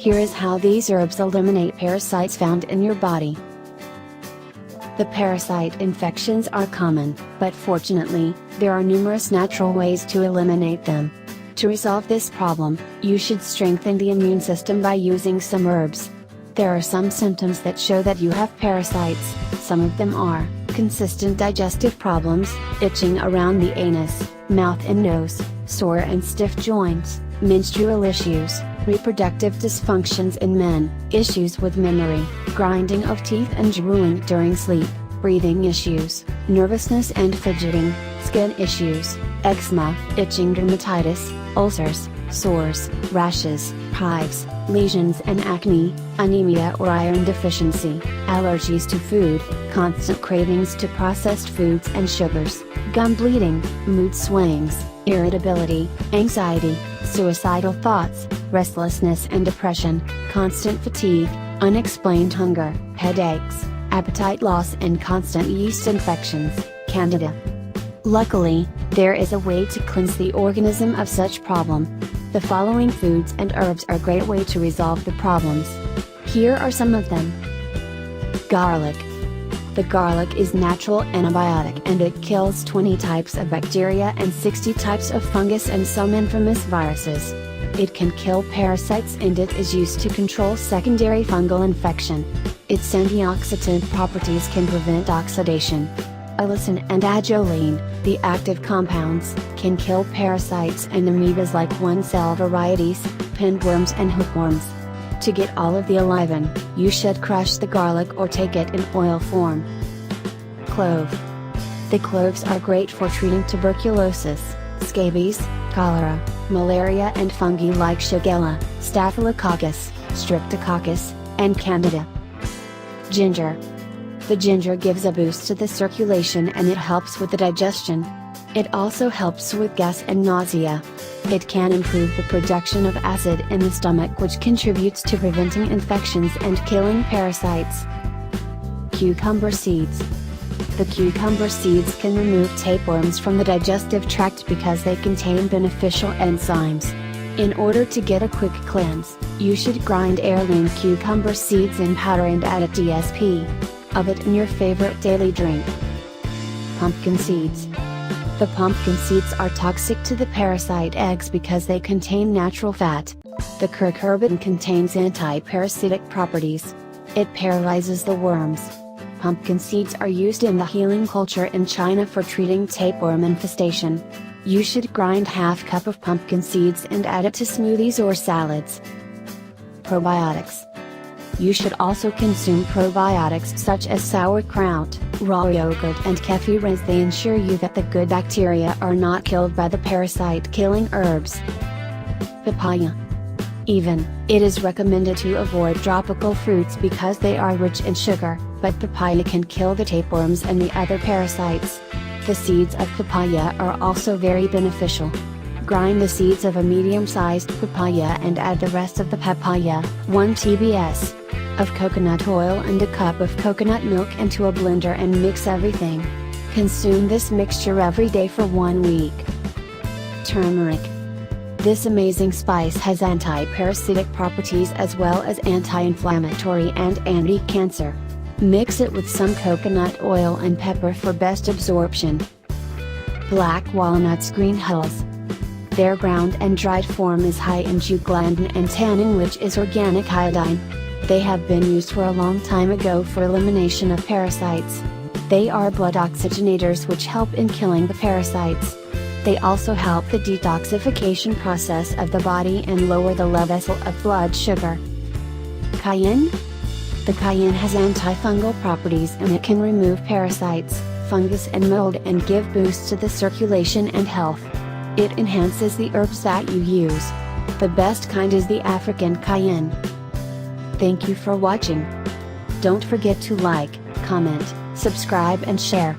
Here is how these herbs eliminate parasites found in your body. The parasite infections are common, but fortunately, there are numerous natural ways to eliminate them. To resolve this problem, you should strengthen the immune system by using some herbs. There are some symptoms that show that you have parasites. Some of them are consistent digestive problems, itching around the anus, mouth and nose, sore and stiff joints, menstrual issues, reproductive dysfunctions in men, issues with memory, grinding of teeth and drooling during sleep, breathing issues, nervousness and fidgeting, skin issues, eczema, itching, dermatitis, ulcers, sores, rashes, hives, lesions and acne, anemia or iron deficiency, allergies to food, constant cravings to processed foods and sugars, gum bleeding, mood swings, irritability, anxiety, suicidal thoughts, restlessness and depression, constant fatigue, unexplained hunger, headaches, appetite loss and constant yeast infections, candida. Luckily, there is a way to cleanse the organism of such problem. The following foods and herbs are a great way to resolve the problems. Here are some of them. Garlic. The garlic is natural antibiotic and it kills 20 types of bacteria and 60 types of fungus and some infamous viruses. It can kill parasites and it is used to control secondary fungal infection. Its antioxidant properties can prevent oxidation. Allicin and ajoline, the active compounds, can kill parasites and amoebas like one-cell varieties, pinworms and hookworms. To get all of the aliven, you should crush the garlic or take it in oil form. Clove. The cloves are great for treating tuberculosis, scabies, cholera, malaria and fungi like Shigella, Staphylococcus, Streptococcus, and Candida. Ginger. The ginger gives a boost to the circulation and it helps with the digestion. It also helps with gas and nausea. It can improve the production of acid in the stomach, which contributes to preventing infections and killing parasites. Cucumber seeds. The cucumber seeds can remove tapeworms from the digestive tract because they contain beneficial enzymes. In order to get a quick cleanse, you should grind heirloom cucumber seeds in powder and add a TSP of it in your favorite daily drink. Pumpkin seeds. The pumpkin seeds are toxic to the parasite eggs because they contain natural fat. The curcumin contains anti-parasitic properties. It paralyzes the worms. Pumpkin seeds are used in the healing culture in China for treating tapeworm infestation. You should grind half cup of pumpkin seeds and add it to smoothies or salads. Probiotics. You should also consume probiotics such as sauerkraut, raw yogurt and kefir as they ensure you that the good bacteria are not killed by the parasite-killing herbs. Papaya. It is recommended to avoid tropical fruits because they are rich in sugar, but papaya can kill the tapeworms and the other parasites. The seeds of papaya are also very beneficial. Grind the seeds of a medium-sized papaya and add the rest of the papaya, 1 tbs of coconut oil and a cup of coconut milk into a blender and mix everything. Consume this mixture every day for 1 week. Turmeric. This amazing spice has anti-parasitic properties as well as anti-inflammatory and anti-cancer. Mix it with some coconut oil and pepper for best absorption. Black walnuts. Green hulls. Their ground and dried form is high in zooglautin and tannin, which is organic iodine. They have been used for a long time ago for elimination of parasites. They are blood oxygenators which help in killing the parasites. They also help the detoxification process of the body and lower the level of blood sugar. Cayenne. The cayenne has antifungal properties and it can remove parasites, fungus and mold and give boosts to the circulation and health. It enhances the herbs that you use. The best kind is the African cayenne. Thank you for watching. Don't forget to like, comment, subscribe and share.